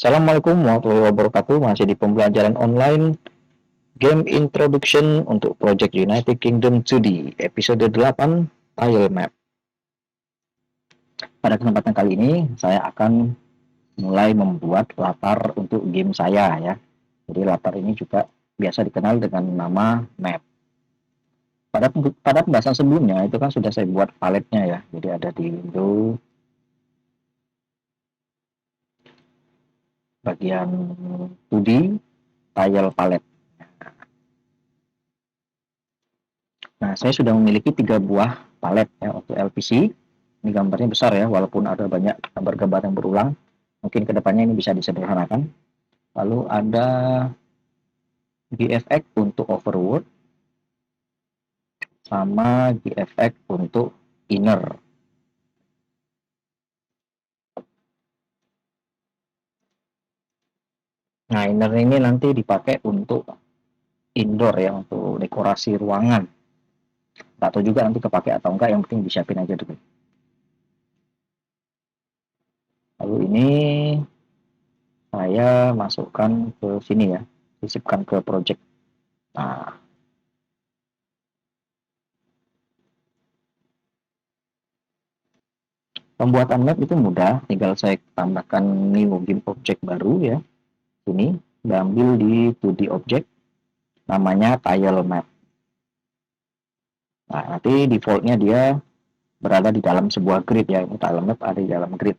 Assalamualaikum warahmatullahi wabarakatuh. Masih di pembelajaran online Game Introduction untuk Project United Kingdom 2D episode 8 Tile Map. Pada kesempatan kali ini saya akan mulai membuat latar untuk game saya ya. Jadi latar ini juga biasa dikenal dengan nama map. Pada pembahasan sebelumnya itu kan sudah saya buat paletnya ya. Jadi ada di window bagian 2D tile palette. Nah, saya sudah memiliki 3 buah palet ya untuk LPC. Ini gambarnya besar ya, walaupun ada banyak gambar-gambar yang berulang. Mungkin kedepannya ini bisa disederhanakan. Lalu ada GFX untuk overworld, sama GFX untuk inner. Nah, inner ini nanti dipakai untuk indoor ya, untuk dekorasi ruangan. Tak tahu juga nanti kepake atau enggak, yang penting disiapin aja dulu. Lalu ini saya masukkan ke sini ya, sisipkan ke project. Nah, pembuatan map itu mudah, tinggal saya tambahkan new game object baru ya. Ini diambil di 2D object, namanya tile map. Nah, nanti defaultnya dia berada di dalam sebuah grid ya, tile map ada di dalam grid.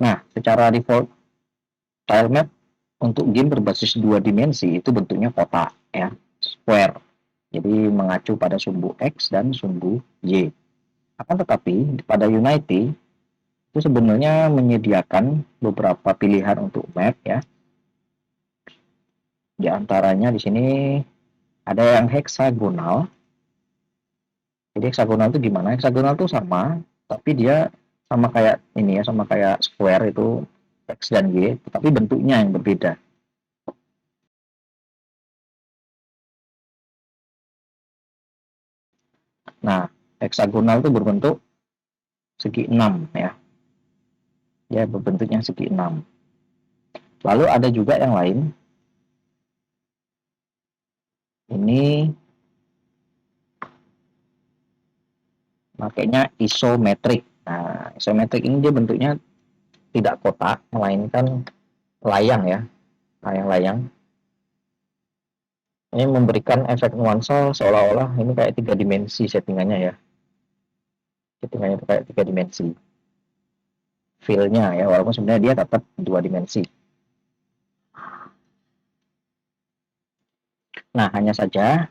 Nah, secara default tile map untuk game berbasis 2 dimensi itu bentuknya kotak ya, square. Jadi mengacu pada sumbu X dan sumbu Y. Akan tetapi pada Unity itu sebenarnya menyediakan beberapa pilihan untuk map ya. Di antaranya di sini ada yang heksagonal. Jadi heksagonal itu gimana? Heksagonal itu sama, tapi dia sama kayak ini ya, sama kayak square itu X dan Y, tapi bentuknya yang berbeda. Nah, heksagonal itu berbentuk segi 6 ya. Dia berbentuknya segi 6. Lalu ada juga yang lain. Ini makanya isometrik. Nah, isometrik ini dia bentuknya tidak kotak, melainkan layang ya, layang-layang. Ini memberikan efek nuansa seolah-olah ini kayak 3 dimensi settingannya ya. Settingannya kayak 3 dimensi. Feel-nya ya, walaupun sebenarnya dia tetap 2 dimensi. Nah, hanya saja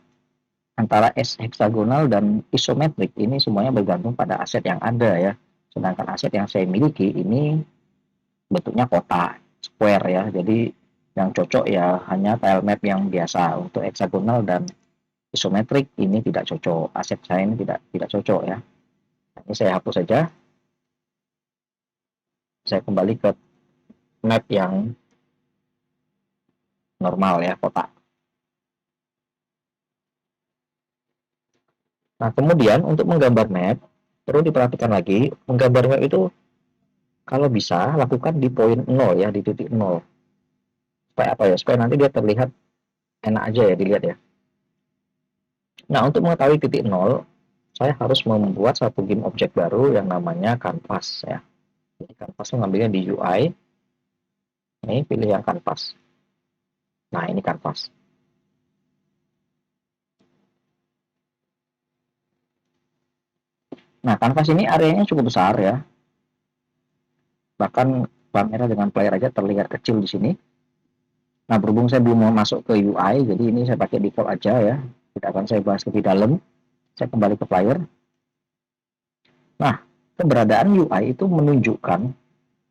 antara heksagonal dan isometrik ini semuanya bergantung pada aset yang ada ya. Sedangkan aset yang saya miliki ini bentuknya kotak, square ya. Jadi yang cocok ya hanya tile map yang biasa. Untuk heksagonal dan isometrik ini tidak cocok. Aset saya ini tidak cocok ya. Ini saya hapus saja. Saya kembali ke map yang normal ya, kotak. Nah, kemudian untuk menggambar map, perlu diperhatikan lagi, menggambar map itu kalau bisa lakukan di poin 0 ya, di titik 0. Supaya apa ya? Supaya nanti dia terlihat enak aja ya dilihat ya. Nah, untuk mengetahui titik 0, saya harus membuat satu game object baru yang namanya canvas ya. Jadi canvas itu ngambilnya di UI. Ini pilih yang canvas. Nah, ini canvas. Nah, canvas ini areanya cukup besar ya. Bahkan kamera dengan player aja terlihat kecil di sini. Nah, berhubung saya belum mau masuk ke UI, jadi ini saya pakai default aja ya. Tidak akan saya bahas lebih dalam. Saya kembali ke player. Nah, keberadaan UI itu menunjukkan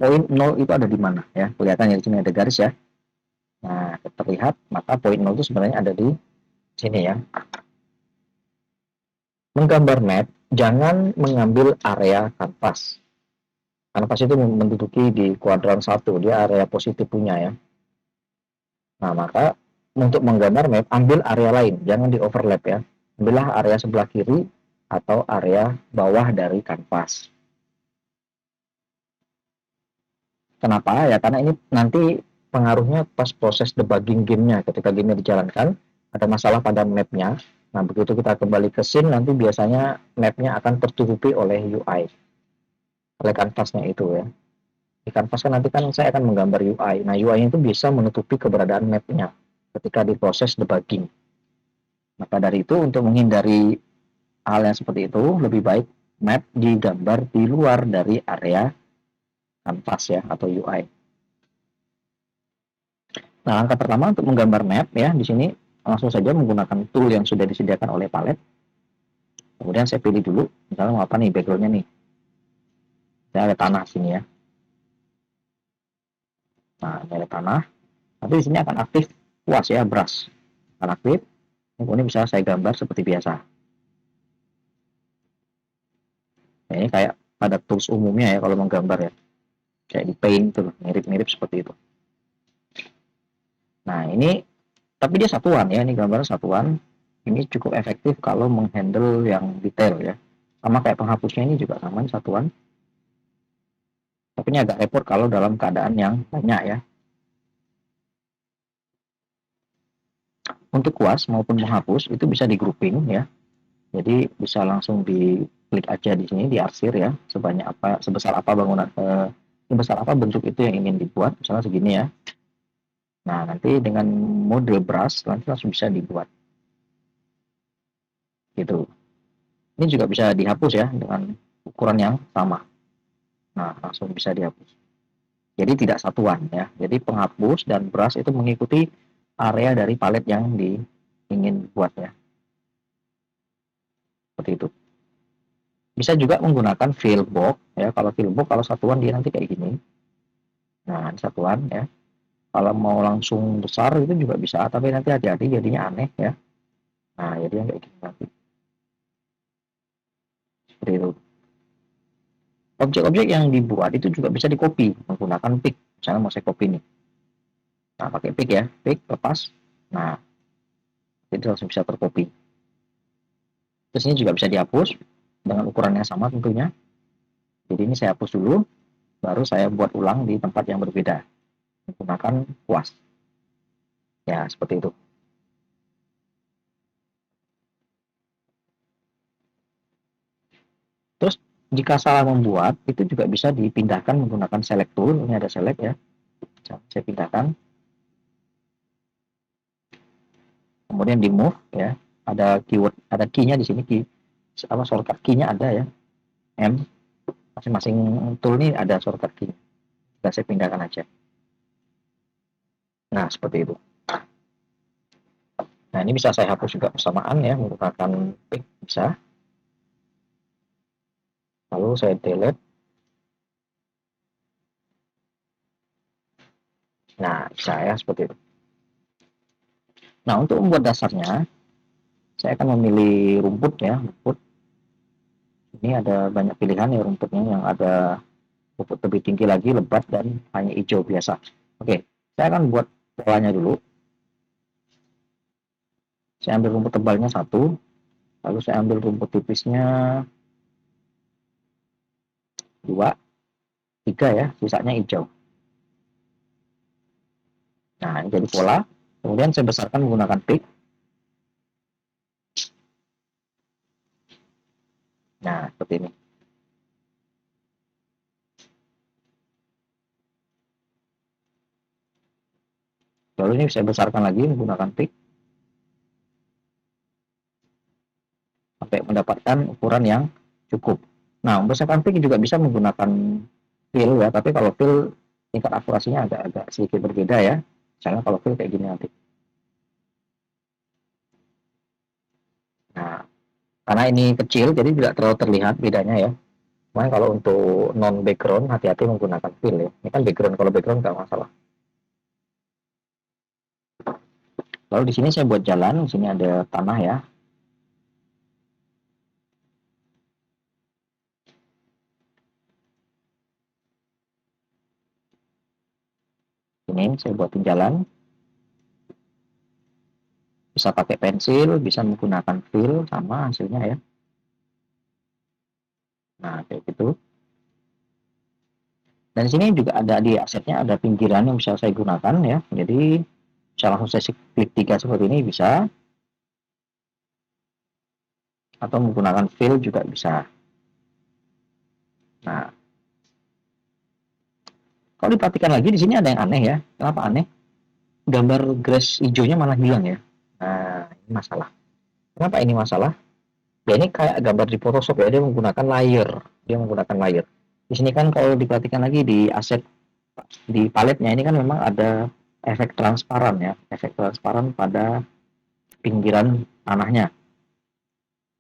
poin 0 itu ada di mana ya. Kelihatannya di sini ada garis ya. Nah, terlihat maka poin 0 itu sebenarnya ada di sini ya. Menggambar map, jangan mengambil area kanvas. Kanvas itu menduduki di kuadran 1, dia area positif punya ya. Nah, maka untuk menggambar map, ambil area lain, jangan di overlap ya. Ambillah area sebelah kiri atau area bawah dari kanvas. Kenapa? Ya karena ini nanti pengaruhnya pas proses debugging gamenya. Ketika gamenya dijalankan, ada masalah pada mapnya. Nah, begitu kita kembali ke scene, nanti biasanya mapnya akan tertutupi oleh UI, oleh kanvasnya itu ya. Di kanvas kan nanti kan saya akan menggambar UI. Nah, UI itu bisa menutupi keberadaan mapnya ketika diproses debugging. Maka dari itu, untuk menghindari hal yang seperti itu, lebih baik map digambar di luar dari area kanvas ya, atau UI. Nah, langkah pertama untuk menggambar map ya, di sini langsung saja menggunakan tool yang sudah disediakan oleh palet. Kemudian saya pilih dulu, misalnya mau apa nih backgroundnya nih. Saya ada tanah sini ya. Nah, ini ada tanah. Nanti di sini akan aktif kuas ya, brush. Akan aktif. Kemudian bisa saya gambar seperti biasa. Nah, ini kayak pada tools umumnya ya kalau menggambar ya. Kayak di paint tuh, mirip-mirip seperti itu. Nah, ini tapi dia satuan ya, ini gambar satuan. Ini cukup efektif kalau menghandle yang detail ya. Sama kayak penghapusnya ini juga sama, satuan. Tapi ini agak repot kalau dalam keadaan yang banyak ya. Untuk kuas maupun menghapus itu bisa di grouping ya. Jadi bisa langsung diklik aja di sini, diarsir ya, sebanyak apa, sebesar apa bangunan, sebesar apa bentuk itu yang ingin dibuat, misalnya segini ya. Nah, nanti dengan mode brush nanti langsung bisa dibuat gitu. Ini juga bisa dihapus ya dengan ukuran yang sama. Nah, langsung bisa dihapus. Jadi tidak satuan ya. Jadi penghapus dan brush itu mengikuti area dari palet yang ingin buatnya. Seperti itu. Bisa juga menggunakan fill box ya. Kalau fill box kalau satuan dia nanti kayak gini. Nah, satuan ya. Kalau mau langsung besar itu juga bisa, tapi nanti hati-hati jadinya aneh ya. Nah, jadi yang kayak gini nanti. Seperti itu. Objek-objek yang dibuat itu juga bisa di copy menggunakan pick. Misalnya mau saya copy nih. Nah, pakai pick ya. Pick, lepas. Nah, itu langsung bisa tercopy. Terus ini juga bisa dihapus dengan ukuran yang sama tentunya. Jadi ini saya hapus dulu, baru saya buat ulang di tempat yang berbeda menggunakan kuas. Ya, seperti itu. Terus jika salah membuat, itu juga bisa dipindahkan menggunakan select tool. Ini ada select ya. Saya pindahkan. Kemudian di move ya. Ada keyword, ada key-nya di sini, key apa shortcut key-nya ada ya. M. Masing-masing tool ini ada shortcut key. Bisa saya pindahkan aja. Nah, seperti itu. Nah, ini bisa saya hapus juga bersamaan ya menggunakan pick bisa. Lalu saya delete. Nah, saya seperti itu. Nah, untuk membuat dasarnya, saya akan memilih rumput ya, rumput. Ini ada banyak pilihan ya rumputnya, yang ada rumput lebih tinggi lagi, lebat, dan hanya hijau biasa. Oke, saya akan buat polanya dulu. Saya ambil rumput tebalnya satu, lalu saya ambil rumput tipisnya dua, tiga ya, sisanya hijau. Nah, ini jadi pola. Kemudian saya besarkan menggunakan pick. Nah, seperti ini. Lalu ini saya besarkan lagi menggunakan pick sampai mendapatkan ukuran yang cukup. Nah, membesarkan pick juga bisa menggunakan fill ya, tapi kalau fill tingkat akurasinya agak sedikit berbeda ya. Misalnya kalau fill kayak gini nanti. Nah, karena ini kecil, jadi tidak terlalu terlihat bedanya ya. Cuman kalau untuk non background, hati-hati menggunakan fill ya. Ini kan background, kalau background nggak masalah. Lalu di sini saya buat jalan, di sini ada tanah ya. Ini saya buatin jalan. Bisa pakai pensil, bisa menggunakan fill, sama hasilnya ya. Nah, kayak gitu. Dan di sini juga ada di asetnya ada pinggiran yang bisa saya gunakan ya. Jadi bisa langsung saya klik 3 seperti ini bisa, atau menggunakan fill juga bisa. Nah, kalau diperhatikan lagi di sini ada yang aneh ya. Kenapa aneh? Gambar grass hijaunya malah hilang ya. Nah, ini masalah. Kenapa ini masalah? Ya ini kayak gambar di Photoshop ya, dia menggunakan layer. Dia menggunakan layer. Di sini kan kalau diperhatikan lagi di aset di paletnya ini kan memang ada efek transparan ya, efek transparan pada pinggiran tanahnya.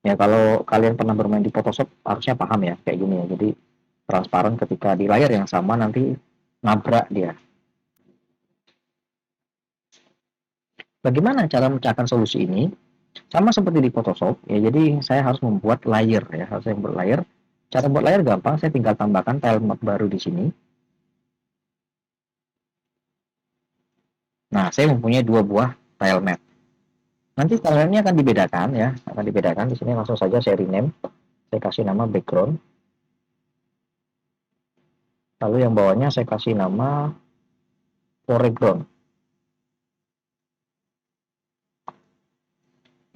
Ya kalau kalian pernah bermain di Photoshop harusnya paham ya kayak gini ya. Jadi transparan ketika di layar yang sama nanti nabrak dia. Bagaimana cara menciptakan solusi ini? Sama seperti di Photoshop ya. Jadi saya harus membuat layer ya, harus saya membuat layer. Cara buat layer gampang, saya tinggal tambahkan tile map baru di sini. Nah, saya mempunyai dua buah tile map. Nanti tile map ini akan dibedakan ya, akan dibedakan di sini langsung saja saya rename. Saya kasih nama background. Lalu yang bawahnya saya kasih nama foreground.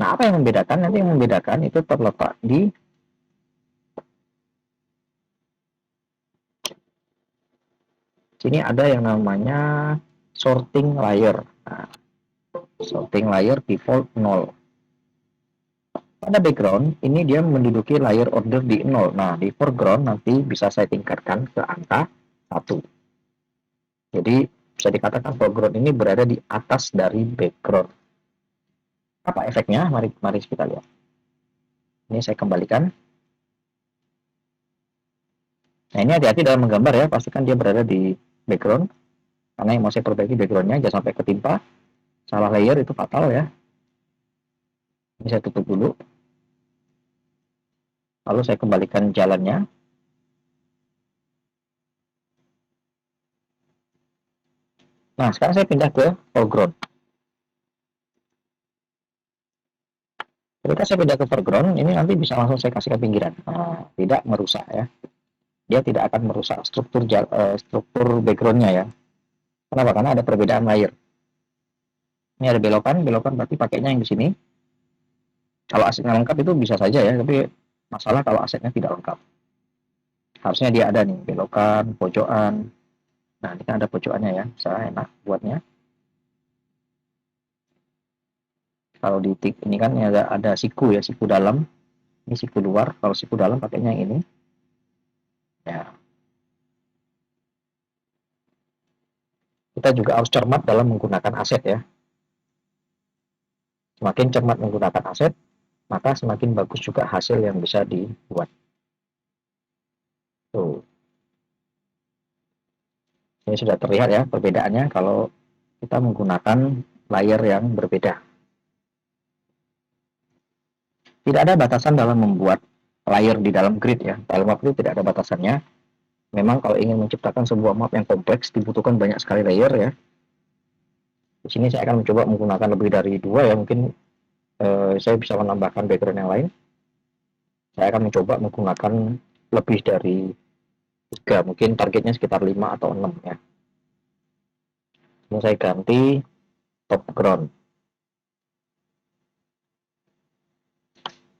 Nah, apa yang membedakan? Nanti yang membedakan itu terletak di sini ada yang namanya sorting layer. Nah, sorting layer default 0. Pada background, ini dia menduduki layer order di 0. Nah, di foreground nanti bisa saya tingkatkan ke angka 1. Jadi, bisa dikatakan foreground ini berada di atas dari background. Apa efeknya? Mari kita lihat. Ini saya kembalikan. Nah, ini hati-hati dalam menggambar ya. Pastikan dia berada di background. Karena yang mau saya perbaiki backgroundnya, jangan sampai ketimpa. Salah layer itu fatal ya. Ini saya tutup dulu. Lalu saya kembalikan jalannya. Nah, sekarang saya pindah ke foreground. Ketika saya pindah ke foreground, ini nanti bisa langsung saya kasih ke pinggiran. Nah, tidak merusak ya. Dia tidak akan merusak struktur backgroundnya ya. Kenapa? Karena ada perbedaan layer. Ini ada belokan, belokan berarti pakainya yang di sini. Kalau asetnya lengkap itu bisa saja ya, tapi masalah kalau asetnya tidak lengkap. Harusnya dia ada nih, belokan, pojokan. Nah, ini kan ada pojokannya ya, bisa enak buatnya. Kalau di tik ini kan ada siku ya, siku dalam. Ini siku luar, kalau siku dalam pakainya yang ini. Ya, kita juga harus cermat dalam menggunakan aset ya. Semakin cermat menggunakan aset, maka semakin bagus juga hasil yang bisa dibuat. Tuh. Ini sudah terlihat ya perbedaannya kalau kita menggunakan layer yang berbeda. Tidak ada batasan dalam membuat layer di dalam grid ya. Tile map itu tidak ada batasannya. Memang kalau ingin menciptakan sebuah map yang kompleks dibutuhkan banyak sekali layer ya. Di sini saya akan mencoba menggunakan lebih dari 2 ya. Mungkin saya bisa menambahkan background yang lain. Saya akan mencoba menggunakan lebih dari 3. Mungkin targetnya sekitar 5 atau 6 ya. Ini saya ganti top ground.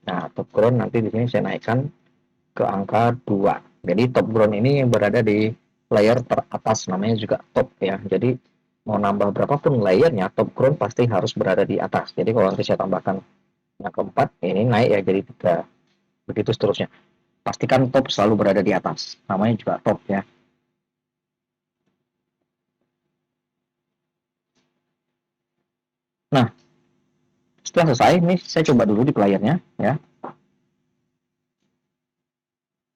Nah, top ground nanti di sini saya naikkan ke angka 2. Jadi top ground ini yang berada di layer teratas, namanya juga top ya. Jadi mau nambah berapapun layernya, top ground pasti harus berada di atas. Jadi kalau nanti saya tambahkan yang keempat, ini naik ya jadi 3. Begitu seterusnya. Pastikan top selalu berada di atas. Namanya juga top ya. Nah, setelah selesai, ini saya coba dulu di playernya ya.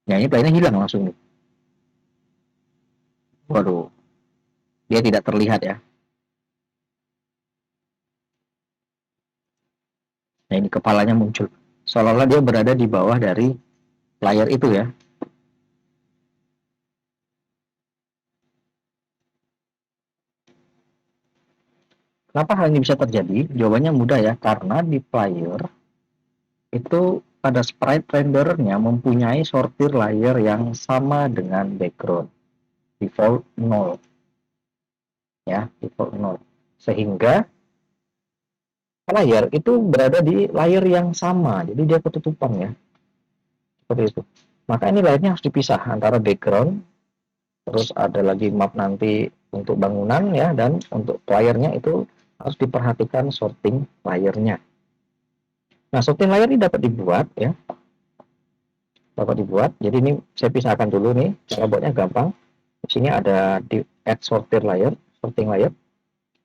Ya, ini playernya hilang langsung. Waduh, dia tidak terlihat ya. Nah, ini kepalanya muncul. Seolah-olah dia berada di bawah dari layar itu ya. Kenapa hal ini bisa terjadi? Jawabannya mudah ya, karena di player itu pada sprite renderernya mempunyai sortir layer yang sama dengan background. default 0 ya, default 0. Sehingga layar itu berada di layer yang sama, jadi dia ketutupan ya, seperti itu. Maka ini layarnya harus dipisah antara background, terus ada lagi map nanti untuk bangunan ya, dan untuk playernya itu harus diperhatikan sorting layernya. Nah, sorting layer ini dapat dibuat ya, dapat dibuat. Jadi ini saya pisahkan dulu nih, cara buatnya gampang. Di sini ada di add sorting layer, sorting layer.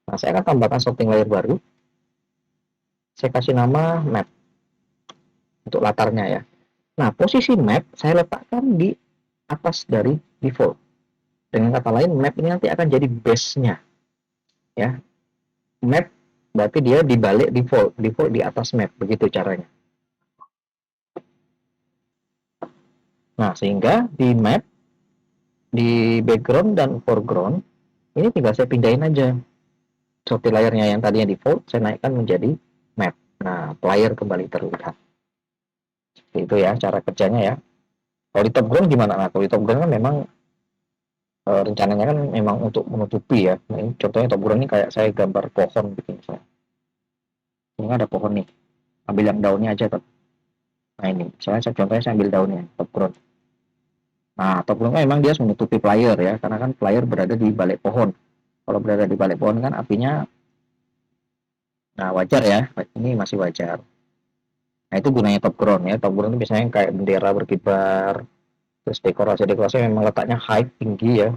Nah, saya akan tambahkan sorting layer baru. Saya kasih nama map untuk latarnya ya. Nah, posisi map saya letakkan di atas dari default. Dengan kata lain, map ini nanti akan jadi base-nya ya. Map berarti dia dibalik default, default di atas map, begitu caranya. Nah, sehingga di map, di background dan foreground, ini tinggal saya pindahin aja. Sortir layarnya yang tadinya default, saya naikkan menjadi map. Nah, player kembali terlihat. Seperti itu ya cara kerjanya ya. Kalau di top ground gimana? Nah, kalau di top ground kan memang rencananya kan memang untuk menutupi ya. Nah, ini contohnya top ground ini kayak saya gambar pohon bikin saya. Ini ada pohon nih. Ambil yang daunnya aja. Nah ini, saya contohnya saya ambil daunnya, top ground. Nah, top ground kan memang dia menutupi player ya, karena kan player berada di balik pohon. Kalau berada di balik pohon kan apinya, nah wajar ya, ini masih wajar. Nah itu gunanya top ground ya, top ground itu biasanya kayak bendera berkibar, terus dekorasi-dekorasi memang letaknya high, tinggi ya.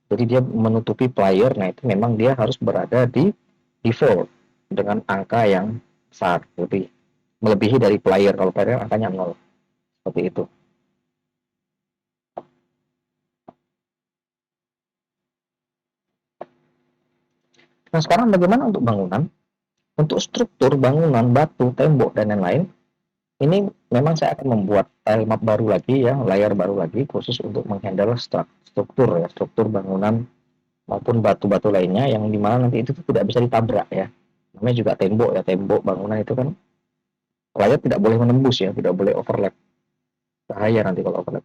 Jadi dia menutupi player, nah itu memang dia harus berada di default dengan angka yang besar, lebih melebihi dari player. Kalau player angkanya 0, seperti itu. Nah sekarang bagaimana untuk bangunan? Untuk struktur bangunan, batu, tembok, dan lain-lain, ini memang saya akan membuat tile map baru lagi ya, layar baru lagi khusus untuk menghandle struktur ya, struktur bangunan maupun batu-batu lainnya yang dimana nanti itu tidak bisa ditabrak ya. Namanya juga tembok ya, tembok bangunan itu kan layar tidak boleh menembus ya, tidak boleh overlap. Bahaya nanti kalau overlap.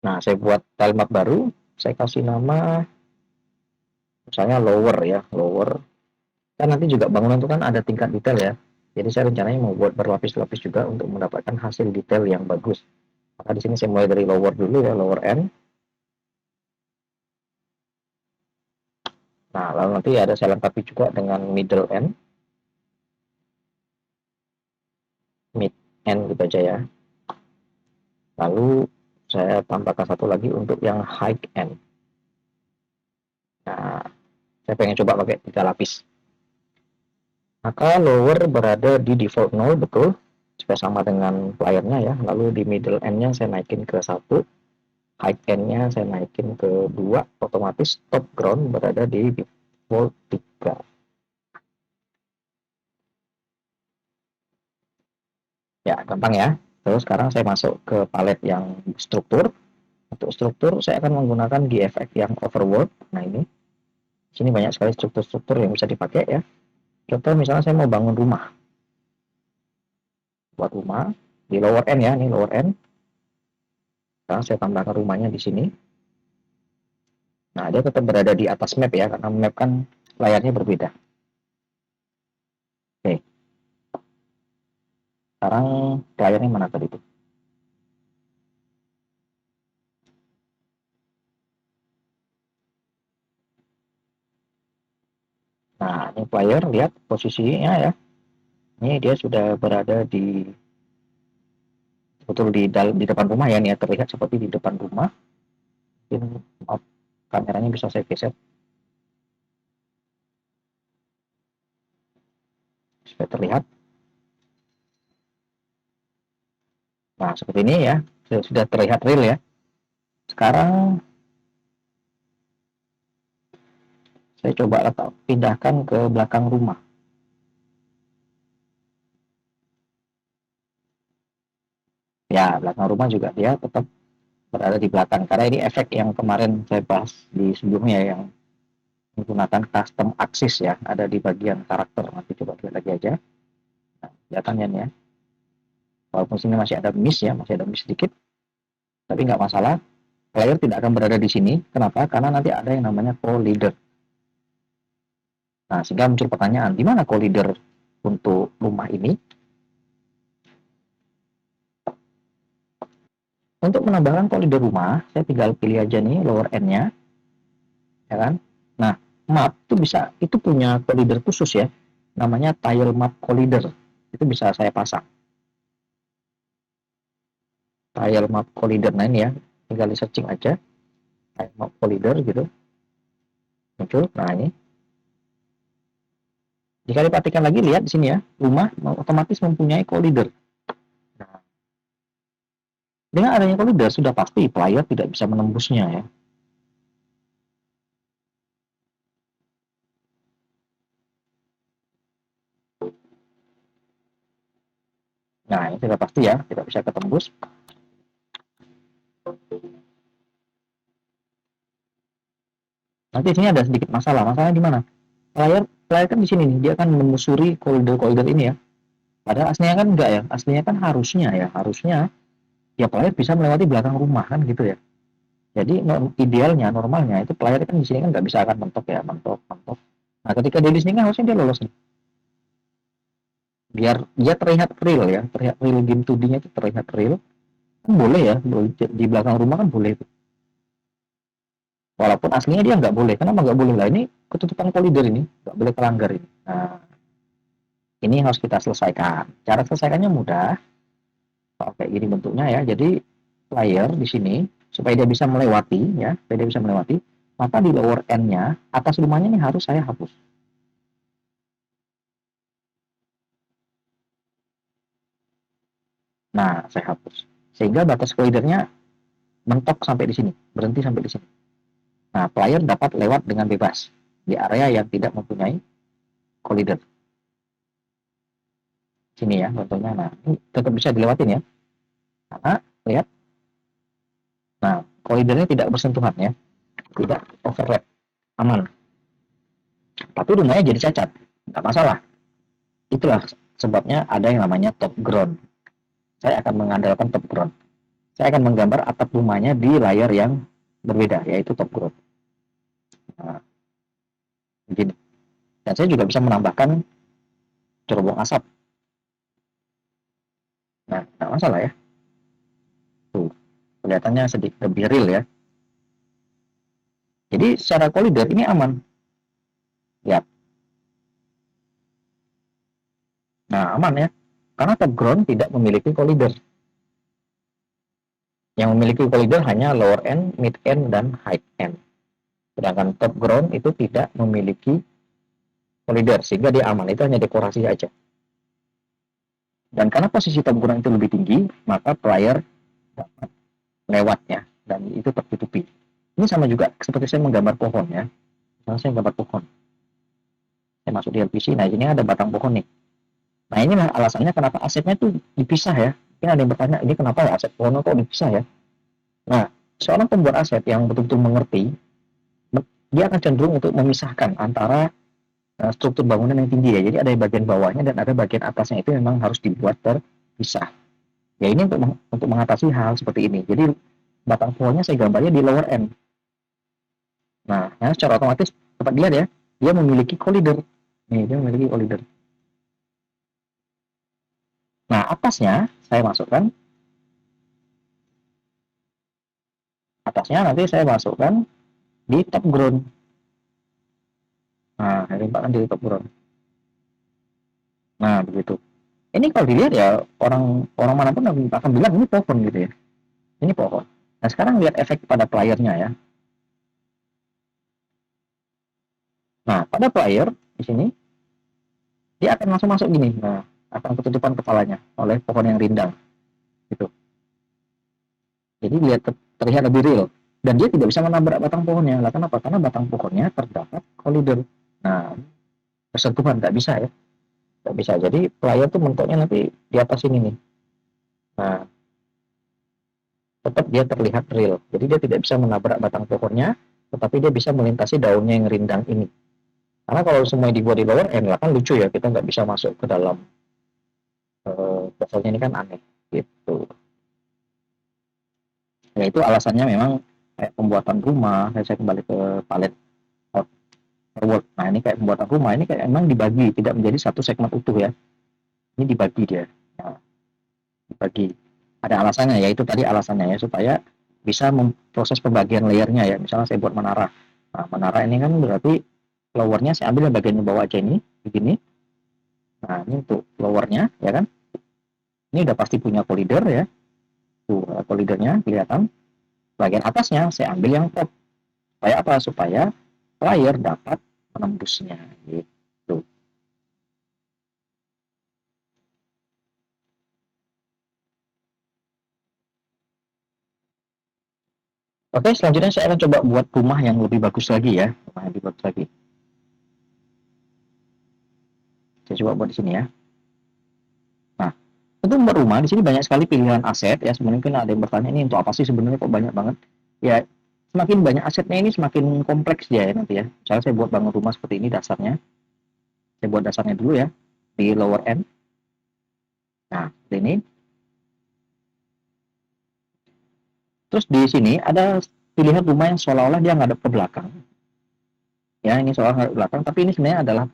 Nah, saya buat tile map baru, saya kasih nama misalnya lower ya, lower. Kan nanti juga bangunan itu kan ada tingkat detail ya. Jadi saya rencananya mau buat berlapis-lapis juga untuk mendapatkan hasil detail yang bagus. Maka di sini saya mulai dari lower dulu ya, lower end. Nah, lalu nanti ada saya lengkapi juga dengan middle end, mid end gitu aja ya. Lalu saya tambahkan satu lagi untuk yang high end. Nah, saya pengen coba pakai 3 lapis. Maka lower berada di default 0 betul, supaya sama dengan playernya ya. Lalu di middle end-nya saya naikin ke 1, high end-nya saya naikin ke 2, otomatis top ground berada di default 3. Ya, gampang ya. Terus sekarang saya masuk ke palet yang struktur. Untuk struktur saya akan menggunakan GFX yang overworld. Nah ini, sini banyak sekali struktur-struktur yang bisa dipakai ya. Contoh misalnya saya mau bangun rumah. Buat rumah di lower end ya, ini lower end. Sekarang saya tambahkan rumahnya di sini. Nah, dia tetap berada di atas map ya, karena map kan layarnya berbeda. Oke, sekarang layarnya mana tadi itu? Nah, ini player, lihat posisinya ya. Ini dia sudah berada di betul di depan rumah ya, nih terlihat seperti di depan rumah. Mungkin maaf, kameranya bisa saya geser supaya terlihat. Nah, seperti ini ya, sudah terlihat real ya. Sekarang saya coba pindahkan ke belakang rumah. Ya, belakang rumah juga dia tetap berada di belakang karena ini efek yang kemarin saya bahas di sebelumnya yang menggunakan custom axis ya, ada di bagian karakter. Nanti coba lihat lagi aja. Nah, kelihatannya nih ya. Walaupun sini masih ada miss ya, masih ada miss sedikit, tapi nggak masalah. Player tidak akan berada di sini. Kenapa? Karena nanti ada yang namanya collider. Nah, sehingga muncul pertanyaan, di mana collider untuk rumah ini? Untuk menambahkan collider rumah, saya tinggal pilih aja nih lower end-nya, ya kan? Nah, map itu bisa, itu punya collider khusus ya, namanya tile map collider. Itu bisa saya pasang. Tile map collider, nah ini ya, tinggal di searching aja, tile map collider gitu, muncul. Nah ini, jika diperhatikan lagi, lihat di sini ya, rumah otomatis mempunyai collider. Nah, dengan adanya collider, sudah pasti player tidak bisa menembusnya ya. Nah, ini sudah pasti ya, tidak bisa ketembus. Nanti di sini ada sedikit masalah. Masalahnya di mana? Player kan di sini nih, dia akan menelusuri koridor-koridor ini ya. Padahal aslinya kan enggak ya. Aslinya kan harusnya ya player bisa melewati belakang rumah kan gitu ya. Jadi idealnya, normalnya itu player kan di sini kan nggak bisa akan mentok ya, mentok. Nah, ketika dia di sini kan harusnya dia lolos nih. Biar dia terlihat real ya, terlihat real game 2D-nya itu terlihat real. Kan boleh ya, di belakang rumah kan boleh. Walaupun aslinya dia nggak boleh. Kenapa nggak boleh lah? Ini ketutupan koridor ini, nggak boleh kelanggar ini. Nah, ini harus kita selesaikan. Cara selesaikannya mudah. Kayak gini bentuknya ya. Jadi player di sini supaya dia bisa melewati ya, supaya dia bisa melewati, maka di lower end-nya atas rumahnya ini harus saya hapus. Nah, saya hapus. Sehingga batas koridornya mentok sampai di sini, berhenti sampai di sini. Nah, player dapat lewat dengan bebas di area yang tidak mempunyai koridor. Sini ya contohnya. Nah, ini tetap bisa dilewatin ya. Karena lihat, nah koridornya tidak bersentuhan ya, tidak overlap, aman. Tapi rumahnya jadi cacat, nggak masalah. Itulah sebabnya ada yang namanya top ground. Saya akan mengandalkan top ground. Saya akan menggambar atap rumahnya di layar yang berbeda, yaitu top ground. Nah, begini. Dan saya juga bisa menambahkan cerobong asap. Nah, nggak masalah ya. Tuh, kelihatannya sedikit lebih real ya. Jadi secara koridor ini aman. Ya, nah aman ya. Karena top ground tidak memiliki koridor. Yang memiliki koridor hanya lower end, mid end, dan high end. Sedangkan top ground itu tidak memiliki koridor, sehingga dia aman. Itu hanya dekorasi aja. Dan karena posisi top ground itu lebih tinggi, maka player dapat lewatnya, dan itu tertutupi. Ini sama juga seperti saya menggambar pohon ya. Misalnya saya gambar pohon. Saya masuk di LPC, nah ini ada batang pohon nih. Nah ini alasannya kenapa asetnya tuh dipisah ya. Mungkin ada yang bertanya, ini kenapa ya aset pohon kok dipisah ya? Nah, seorang pembuat aset yang betul-betul mengerti, dia akan cenderung untuk memisahkan antara struktur bangunan yang tinggi ya. Jadi ada bagian bawahnya dan ada bagian atasnya, itu memang harus dibuat terpisah. Ya ini untuk mengatasi hal seperti ini. Jadi batang pohonnya saya gambarnya di lower end. Nah, ya, secara otomatis dapat dilihat ya, dia memiliki koridor. Nih, dia memiliki koridor. Nah, atasnya saya masukkan, atasnya nanti saya masukkan di top ground. Nah, ini limpahkan di top ground. Nah, begitu. Ini kalau dilihat ya, orang orang manapun akan bilang ini pohon gitu ya. Ini pohon. Nah, sekarang lihat efek pada playernya ya. Nah, pada player di sini dia akan langsung masuk gini. Nah, akan ketutupan kepalanya oleh pohon yang rindang gitu. Jadi lihat terlihat lebih real dan dia tidak bisa menabrak batang pohonnya. Lah kenapa? Karena batang pohonnya terdapat koridor. Nah, bersentuhan nggak bisa ya. Nggak bisa. Jadi player tuh mentoknya nanti di atas ini nih. Nah, tetap dia terlihat real. Jadi dia tidak bisa menabrak batang pohonnya, tetapi dia bisa melintasi daunnya yang rindang ini. Karena kalau semua dibuat di lower end, lah kan lucu ya, kita nggak bisa masuk ke dalam pohonnya, ini kan aneh. gitu. Ya itu alasannya memang kayak pembuatan rumah, saya kembali ke palet outward. Nah ini kayak pembuatan rumah ini kayak emang dibagi, tidak menjadi satu segmen utuh ya. Ini dibagi dia, nah, dibagi. Ada alasannya, yaitu tadi alasannya ya supaya bisa memproses pembagian layernya ya. Misalnya saya buat menara. Nah menara ini kan berarti lowernya saya ambil yang bagian bawah aja ini, begini. Nah ini untuk lowernya ya kan. Ini udah pasti punya collider ya. Tuh collidernya kelihatan. Bagian atasnya saya ambil yang top. Supaya apa? Supaya player dapat menembusnya gitu. Oke, selanjutnya saya akan coba buat rumah yang lebih bagus lagi ya. Rumah yang lebih bagus lagi. Saya coba buat di sini ya. Nah, untuk membuat rumah di sini banyak sekali pilihan aset ya. Sebenarnya mungkin ada yang bertanya ini untuk apa sih sebenarnya kok banyak banget? Ya, semakin banyak asetnya ini semakin kompleks dia ya nanti ya. Misalnya saya buat bangun rumah seperti ini dasarnya. Saya buat dasarnya dulu ya di lower end. Nah, seperti ini. Terus di sini ada pilihan rumah yang seolah-olah dia ngadep ke belakang. Ya, ini soal ngadep ke belakang, tapi ini sebenarnya adalah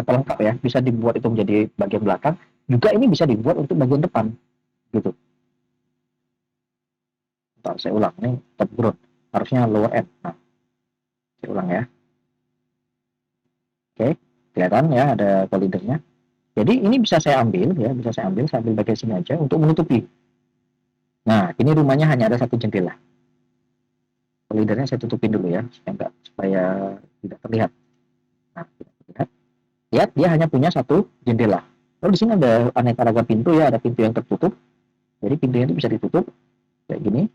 pelengkap ya. Bisa dibuat itu menjadi bagian belakang. Juga ini bisa dibuat untuk bagian depan gitu. Ntar saya ulang ini top ground. Harusnya lower end. Nah, saya ulang ya. Oke, kelihatan ya ada kolidernya. Jadi ini bisa saya ambil ya, bisa saya ambil bagian sini aja untuk menutupi. Nah, ini rumahnya hanya ada satu jendela. Kolidernya saya tutupin dulu ya, supaya tidak terlihat. Nah, tidak terlihat. Lihat, dia hanya punya satu jendela. Lalu di sini ada aneka ragam pintu ya, ada pintu yang tertutup. Jadi pintunya itu bisa ditutup kayak gini.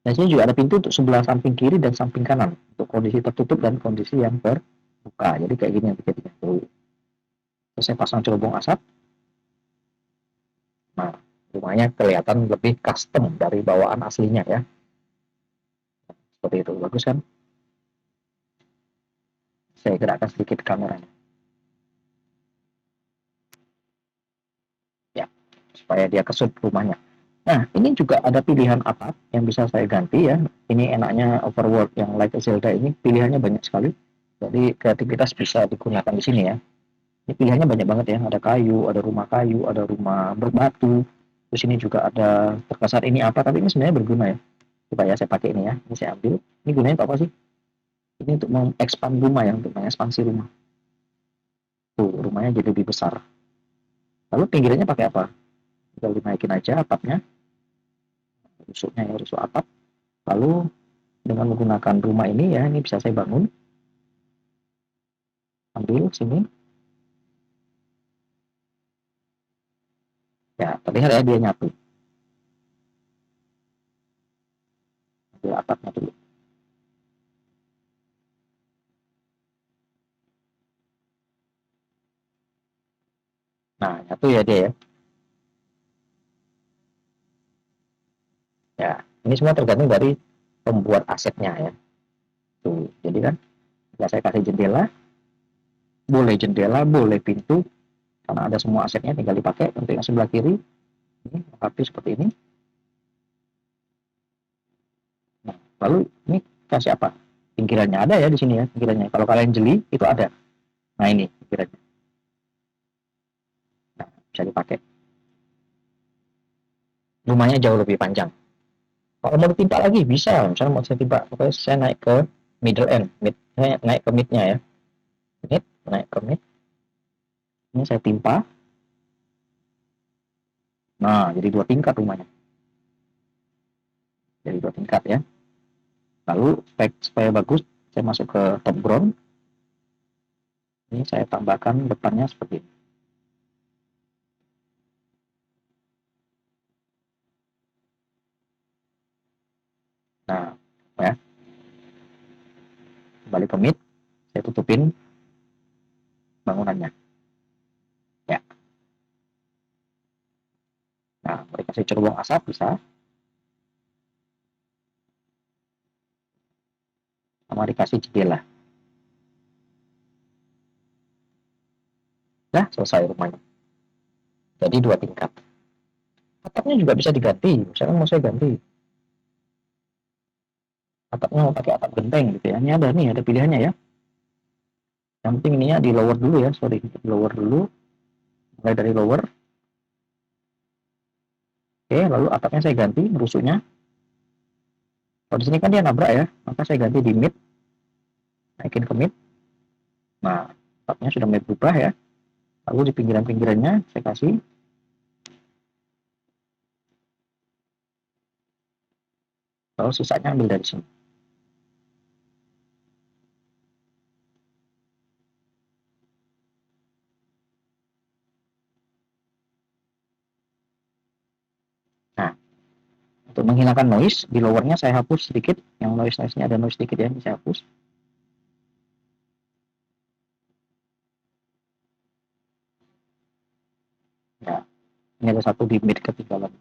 Dan sini juga ada pintu untuk sebelah samping kiri dan samping kanan untuk kondisi tertutup dan kondisi yang terbuka. Jadi kayak gini yang ketiga. Terus saya pasang cerobong asap. Nah, rumahnya kelihatan lebih custom dari bawaan aslinya ya. Seperti itu, bagus kan? Saya gerakkan sedikit kameranya. Ya, supaya dia kesut rumahnya. Nah, ini juga ada pilihan atap yang bisa saya ganti ya. Ini enaknya Overworld yang Like a Zelda ini pilihannya banyak sekali. Jadi kreativitas bisa digunakan di sini ya. Ini pilihannya banyak banget ya. Ada kayu, ada rumah berbatu. Terus ini juga ada terkesan ini apa, tapi ini sebenarnya berguna ya. Coba ya saya pakai ini ya. Ini saya ambil. Ini gunanya untuk apa sih? Ini untuk mengekspansi rumah ya, untuk mengekspansi rumah. Tuh, rumahnya jadi lebih besar. Lalu pinggirannya pakai apa? Tinggal dinaikin aja atapnya, rusuknya ya, rusuk atap. Lalu dengan menggunakan rumah ini ya, ini bisa saya bangun. Ambil sini. Ya, terlihat ya dia nyatu. Ambil atapnya dulu. Nah, nyatu ya dia ya. Ya, ini semua tergantung dari pembuat asetnya ya. Tuh, jadi kan, ya saya kasih jendela, boleh pintu, karena ada semua asetnya tinggal dipakai. Untuk yang sebelah kiri, ini rapi seperti ini. Nah, lalu ini kasih apa? Pinggirannya ada ya di sini ya, pinggirannya. Kalau kalian jeli, itu ada. Nah ini pinggirannya. Nah, bisa dipakai. Rumahnya jauh lebih panjang. Kalau mau ditimpa lagi bisa, misalnya mau saya timpa, pokoknya saya naik ke middle end, saya naik ke midnya ya, naik ke mid, ini saya timpa, nah jadi dua tingkat rumahnya, jadi dua tingkat ya. Lalu supaya bagus, saya masuk ke top ground, ini saya tambahkan depannya seperti ini. Nah, ya, kembali ke mid, saya tutupin bangunannya. Ya, nah, mereka kasih cerubung asap bisa, sama dikasih jendela. Nah, selesai rumahnya. Jadi dua tingkat. Atapnya juga bisa diganti, misalkan mau saya ganti atapnya mau pakai atap genteng gitu ya, ini ada nih, ada pilihannya ya. Yang penting ininya di lower dulu ya, sorry, lower dulu, mulai dari lower. Oke, lalu atapnya saya ganti rusuknya. Kalau di sini kan dia nabrak ya, maka saya ganti di mid, naikin ke mid. Nah, atapnya sudah mulai berubah ya. Lalu di pinggiran-pinggirannya saya kasih, lalu sisanya ambil dari sini. Nah, untuk menghilangkan noise, di lowernya saya hapus sedikit, yang noise-nya ada noise sedikit ya, ini saya hapus. Ya, ini ada satu di mid ketinggalan.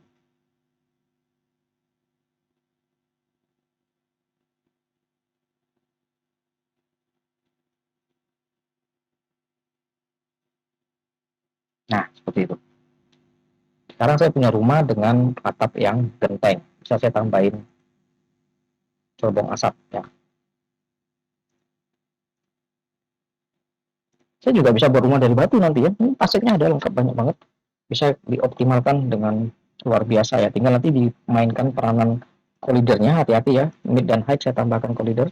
Nah, seperti itu. Sekarang saya punya rumah dengan atap yang genteng. Bisa saya tambahin cerobong asap ya. Saya juga bisa buat rumah dari batu nanti ya. Ini asetnya ada lengkap banyak banget. Bisa dioptimalkan dengan luar biasa ya. Tinggal nanti dimainkan peranan kolidernya, hati-hati ya. Mid dan high saya tambahkan kolider.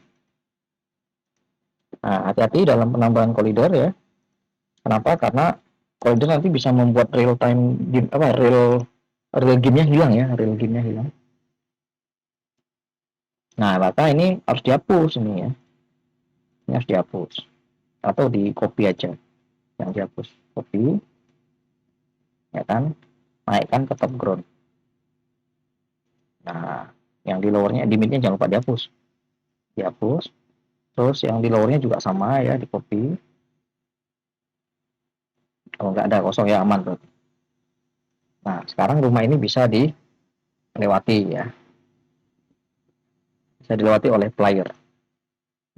Nah, hati-hati dalam penambahan kolider ya. Kenapa? Karena kolider nanti bisa membuat real time game apa real real gamenya hilang ya, real gamenya hilang. Nah, maka ini harus dihapus ini ya. Ini harus dihapus atau di copy aja yang dihapus. Copy ya kan, naikkan ke top ground. Nah, yang di lowernya, di midnya jangan lupa dihapus. Dihapus. Terus yang di lowernya juga sama ya, di copy. Kalau nggak ada kosong ya aman tuh. Nah, sekarang rumah ini bisa dilewati ya. Bisa dilewati oleh player.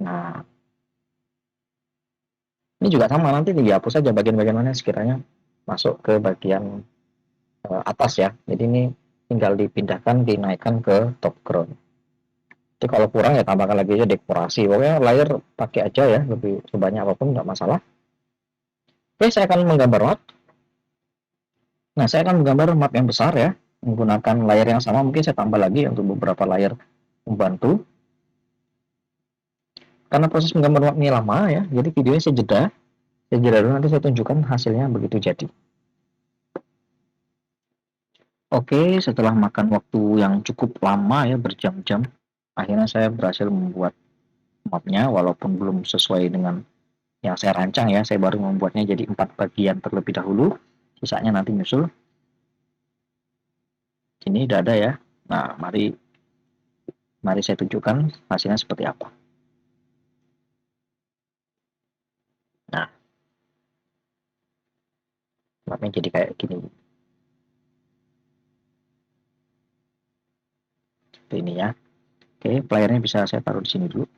Nah, ini juga sama, nanti dihapus saja bagian-bagian mana sekiranya masuk ke bagian atas ya. Jadi ini tinggal dipindahkan, dinaikkan ke top ground. Jadi kalau kurang ya tambahkan lagi aja dekorasi. Pokoknya layer pakai aja ya, lebih sebanyak apapun nggak masalah. Oke, saya akan menggambar map. Nah, saya akan menggambar map yang besar ya, menggunakan layar yang sama. Mungkin saya tambah lagi untuk beberapa layar membantu. Karena proses menggambar map ini lama ya, jadi videonya saya jeda. Saya jeda dulu, nanti saya tunjukkan hasilnya begitu jadi. Oke, setelah makan waktu yang cukup lama ya, berjam-jam, akhirnya saya berhasil membuat mapnya, walaupun belum sesuai dengan yang saya rancang ya. Saya baru membuatnya jadi 4 bagian terlebih dahulu, sisanya nanti nyusul. Ini udah ada ya. Nah, mari mari saya tunjukkan hasilnya seperti apa. Nah, mapnya jadi kayak gini. Seperti ini ya. Oke, playernya bisa saya taruh di sini dulu.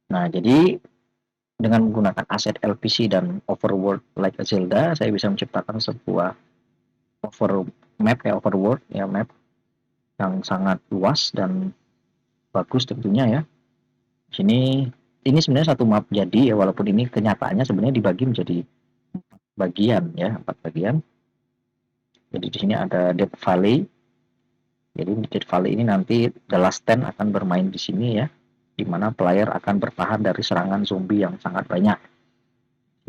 Nah, jadi dengan menggunakan aset LPC dan overworld like a Zelda, saya bisa menciptakan sebuah over map ya, overworld ya, map yang sangat luas dan bagus tentunya ya. Sini ini sebenarnya satu map jadi ya, walaupun ini kenyataannya sebenarnya dibagi menjadi bagian ya, 4 bagian. Jadi di sini ada Dead Valley. Jadi di Dead Valley ini nanti The Last Stand akan bermain di sini ya, di mana player akan bertahan dari serangan zombie yang sangat banyak.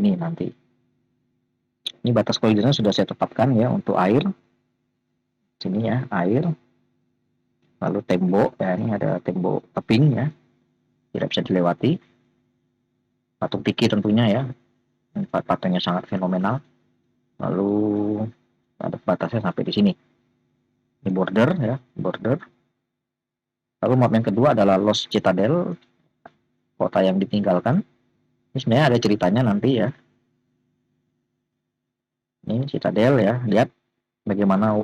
Ini nanti. Ini batas koridornya sudah saya tetapkan ya untuk air. Sini ya, air. Lalu tembok ya, ini ada tembok tebing ya, tidak bisa dilewati. Patung Tiki tentunya ya, patungnya sangat fenomenal. Lalu ada batasnya sampai di sini. Ini border ya, border. Lalu map yang kedua adalah Lost Citadel, kota yang ditinggalkan. Ini sebenarnya ada ceritanya nanti ya. Ini Citadel ya, lihat bagaimana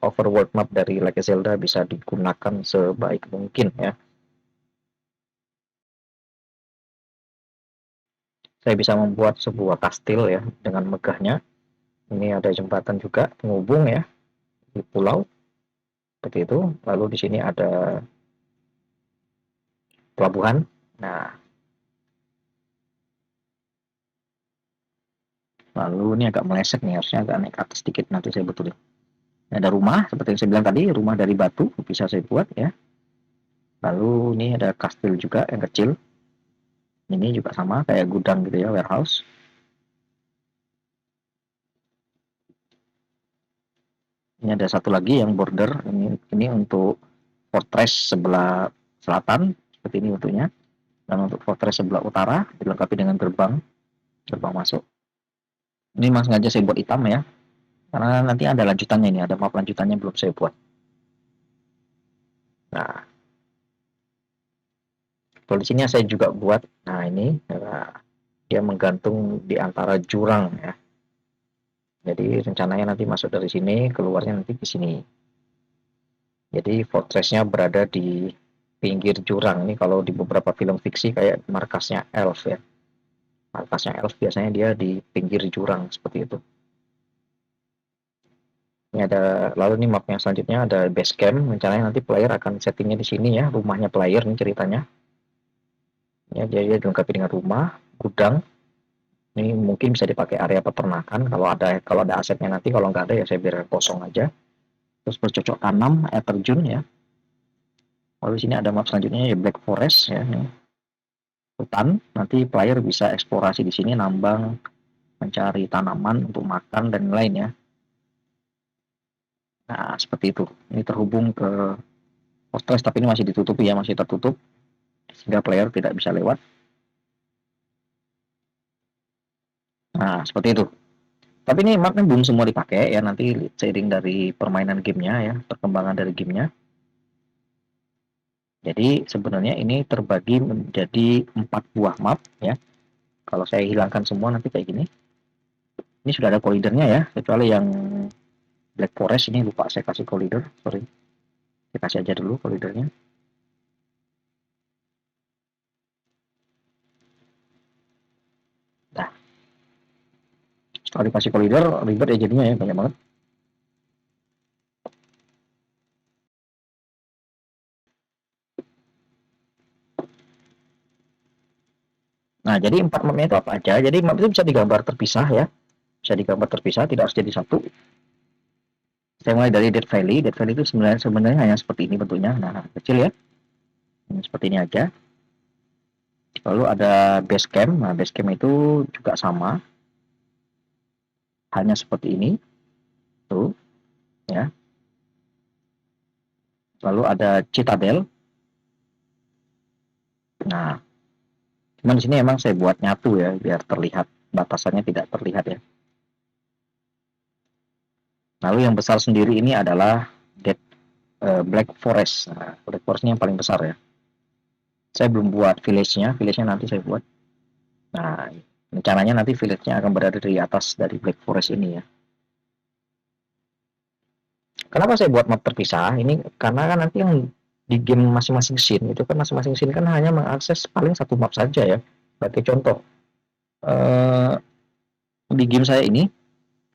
overworld map dari Legend Zelda bisa digunakan sebaik mungkin ya. Saya bisa membuat sebuah kastil ya dengan megahnya. Ini ada jembatan juga penghubung ya di pulau seperti itu. Lalu di sini ada pelabuhan. Nah, lalu ini agak meleset nih, harusnya agak naik ke atas sedikit, nanti saya betulin. Ada rumah seperti yang saya bilang tadi, rumah dari batu bisa saya buat ya. Lalu ini ada kastil juga yang kecil. Ini juga sama kayak gudang gitu ya, warehouse. Ini ada satu lagi yang border, ini untuk fortress sebelah selatan seperti ini bentuknya, dan untuk fortress sebelah utara dilengkapi dengan gerbang gerbang masuk. Ini mas sengaja saya buat hitam ya, karena nanti ada lanjutannya, ini ada map lanjutannya belum saya buat. Nah, kalau di sini saya juga buat, nah ini dia menggantung di antara jurang ya. Jadi rencananya nanti masuk dari sini, keluarnya nanti ke sini. Jadi fortressnya berada di pinggir jurang. Ini kalau di beberapa film fiksi kayak markasnya elf ya. Markasnya elf biasanya dia di pinggir jurang seperti itu. Ini ada, lalu nih map yang selanjutnya ada base camp. Rencananya nanti player akan settingnya di sini ya, rumahnya player nih ceritanya. Ya, dia dilengkapi dengan rumah, gudang. Ini mungkin bisa dipakai area peternakan kalau ada asetnya, nanti kalau nggak ada ya saya biar kosong aja. Terus bercocok tanam, air terjun ya. Lalu sini ada map selanjutnya ya, Black Forest ya. Ini hutan. Nanti player bisa eksplorasi di sini, nambang, mencari tanaman untuk makan dan lain ya. Nah, seperti itu. Ini terhubung ke fortress, tapi ini masih ditutupi ya, masih tertutup sehingga player tidak bisa lewat. Nah, seperti itu. Tapi ini mapnya belum semua dipakai ya, nanti seiring dari permainan gamenya ya, perkembangan dari gamenya. Jadi sebenarnya ini terbagi menjadi 4 buah map ya. Kalau saya hilangkan semua nanti kayak gini. Ini sudah ada kolidernya ya, kecuali yang Black Forest ini lupa saya kasih kolider, sorry. Saya kasih aja dulu kolidernya. Nah, setelah dikasih kolider, ribet ya jadinya ya, banyak banget. Nah, jadi 4 mapnya itu apa aja? Jadi map itu bisa digambar terpisah ya, bisa digambar terpisah, tidak harus jadi satu. Saya mulai dari Dead Valley. Dead Valley itu sebenarnya hanya seperti ini bentuknya. Nah, kecil ya. Seperti ini aja. Lalu ada base camp. Nah, base camp itu juga sama. Hanya seperti ini. Tuh, ya. Lalu ada Citadel. Nah, cuman di sini emang saya buat nyatu ya, biar terlihat batasannya tidak terlihat ya. Lalu yang besar sendiri ini adalah Black Forest. Nah, Black Forest ini yang paling besar ya. Saya belum buat village-nya. Village-nya nanti saya buat. Nah, rencananya nanti village-nya akan berada di atas dari Black Forest ini ya. Kenapa saya buat map terpisah? Ini karena kan nanti yang di game masing-masing scene itu kan masing-masing scene kan hanya mengakses paling satu map saja ya. Sebagai contoh, eh, di game saya ini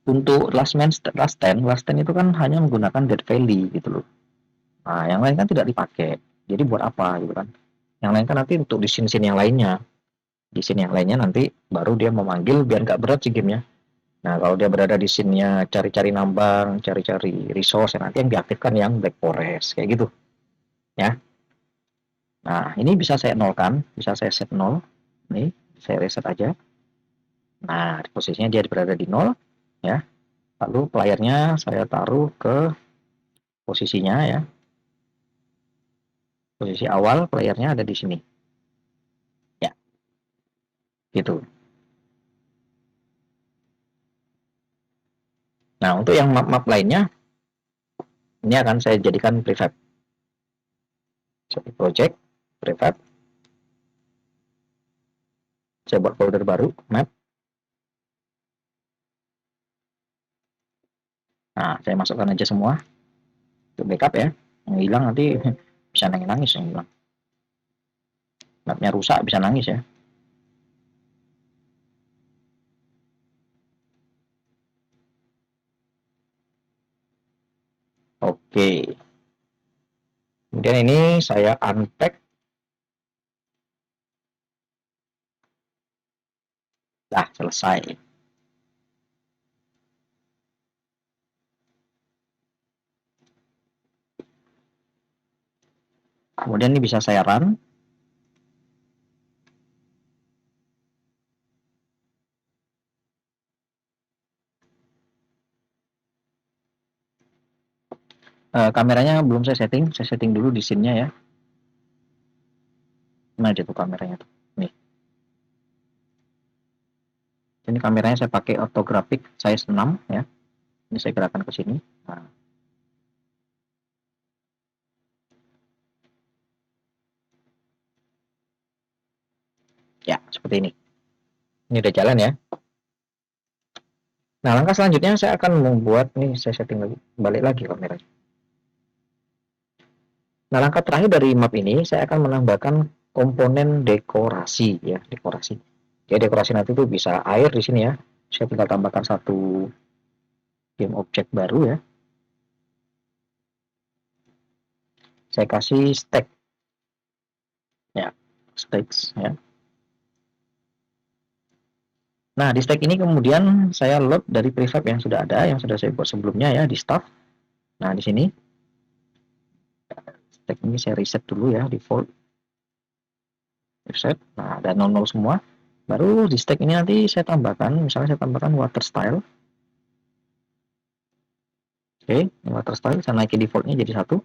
untuk last stand itu kan hanya menggunakan Dead Valley gitu loh. Nah, yang lain kan tidak dipakai. Jadi buat apa gitu kan? Yang lain kan nanti untuk di scene-scene yang lainnya. Di scene yang lainnya nanti baru dia memanggil biar nggak berat sih gamenya. Nah, kalau dia berada di scene-nya cari-cari nambang, cari-cari resource, ya nanti yang diaktifkan yang Black Forest kayak gitu ya. Nah, ini bisa saya nolkan, bisa saya set nol. Nih, saya reset aja. Nah, posisinya dia berada di nol ya. Lalu playernya saya taruh ke posisinya ya. Posisi awal playernya ada di sini. Ya, gitu. Nah, untuk yang map-map lainnya ini akan saya jadikan prefab. Seperti project, prefab. Saya buat folder baru, map. Nah, saya masukkan aja semua untuk backup ya. Yang hilang nanti bisa nangis-nangis yang hilang. Mapnya rusak bisa nangis ya. Oke, kemudian ini saya unpack. Nah, selesai. Kemudian ini bisa saya run. Kameranya belum saya setting dulu di scene-nya ya. Nah, itu kameranya tuh. Nih. Ini kameranya saya pakai orthographic size 6 ya. Ini saya gerakkan ke sini. Nah, ya, seperti ini. Ini udah jalan ya. Nah, langkah selanjutnya saya akan membuat, nih saya setting lagi, balik lagi kameranya. Nah, langkah terakhir dari map ini, saya akan menambahkan komponen dekorasi ya, dekorasi. Ya, dekorasi nanti tuh bisa air di sini ya. Saya tinggal tambahkan satu game object baru ya. Saya kasih stack ya, stakes ya. Nah, di stack ini kemudian saya load dari prefab yang sudah ada, yang sudah saya buat sebelumnya ya di staff. Nah, di sini stack ini saya reset dulu ya, default reset. Nah, ada 00 semua. Baru di stack ini nanti saya tambahkan, misalnya saya tambahkan water style. Oke, water style saya naikin defaultnya jadi 1.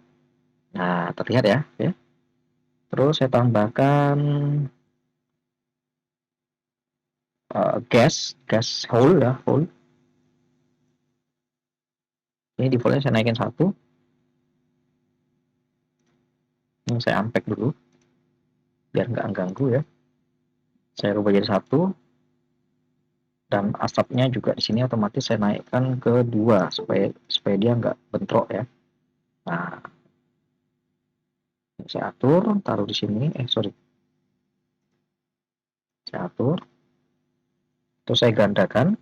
Nah, terlihat ya. Oke. Terus saya tambahkan gas hole ya, hole. Ini defaultnya saya naikin 1. Ini saya unpack dulu biar nggak ganggu ya. Saya rubah jadi 1. Dan asapnya juga di sini otomatis saya naikkan ke 2 supaya dia nggak bentrok ya. Nah, saya atur, taruh di sini. Sorry, saya atur. Terus saya gandakan.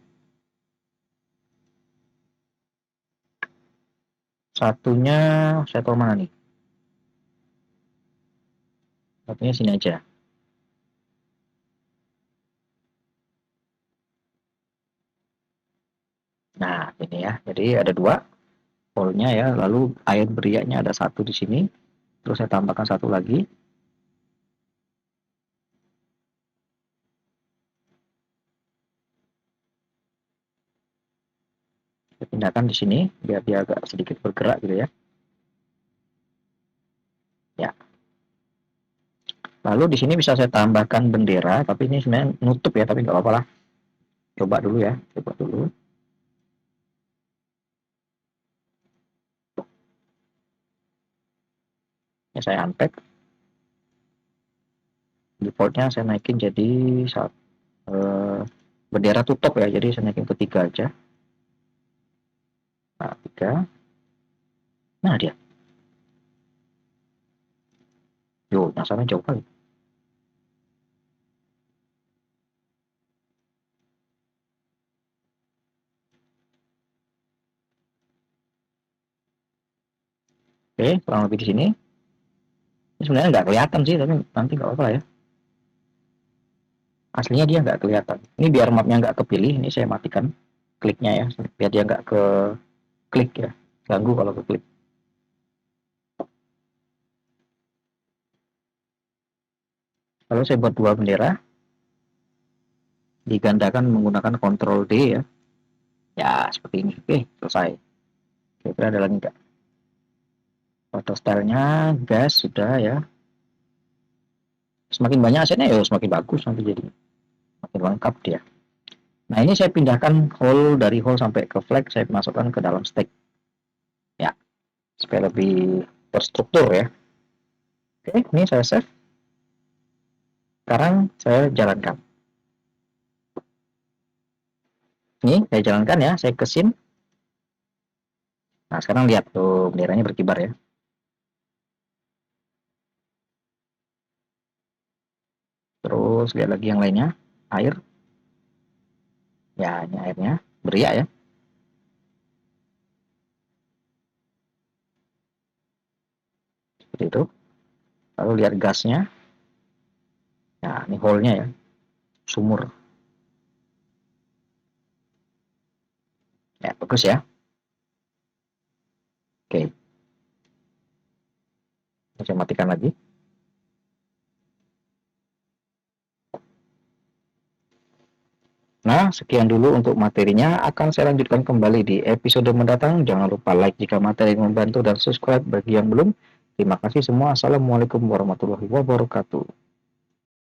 Satunya saya taruh mana nih? Satunya sini aja. Nah, ini ya. Jadi ada 2 hole-nya ya. Lalu air beriaknya ada 1 di sini. Terus saya tambahkan 1 lagi. Saya pindahkan di sini biar dia agak sedikit bergerak gitu ya. Ya. Lalu di sini bisa saya tambahkan bendera, tapi ini sebenarnya nutup ya, tapi nggak apa-apa lah. Coba dulu ya, coba dulu. Ya, saya unpack. Defaultnya saya naikin jadi eh, bendera tutup ya, jadi saya naikin ke 3 aja. Nah, 3. Nah, dia. Yo, nyasarnya jauh kali. Oke, kurang lebih di sini. Ini sebenarnya nggak kelihatan sih, tapi nanti nggak apa-apa ya. Aslinya dia nggak kelihatan. Ini biar mapnya nggak kepilih, ini saya matikan kliknya ya, biar dia nggak ke klik ya. Ganggu kalau ke klik. Lalu saya buat 2 bendera, digandakan menggunakan Ctrl D ya. Ya, seperti ini. Oke, selesai. Kira-kira ada lagi nggak? Foto stylenya, gas, sudah ya. Semakin banyak asetnya ya semakin bagus nanti jadi. Semakin lengkap dia. Nah, ini saya pindahkan hole dari hole sampai ke flag, saya masukkan ke dalam stack. Ya, supaya lebih terstruktur ya. Oke, ini saya save. Sekarang saya jalankan. Ini saya jalankan ya, saya ke scene. Nah, sekarang lihat tuh benderanya berkibar ya. Terus lihat lagi yang lainnya, air. Ya, ini airnya beriak ya. seperti itu. Lalu lihat gasnya, nah ini hole-nya ya, sumur. Ya, bagus ya. Oke, saya matikan lagi. Nah, sekian dulu untuk materinya. Akan saya lanjutkan kembali di episode mendatang. Jangan lupa like jika materi membantu dan subscribe bagi yang belum. Terima kasih semua. Assalamualaikum warahmatullahi wabarakatuh.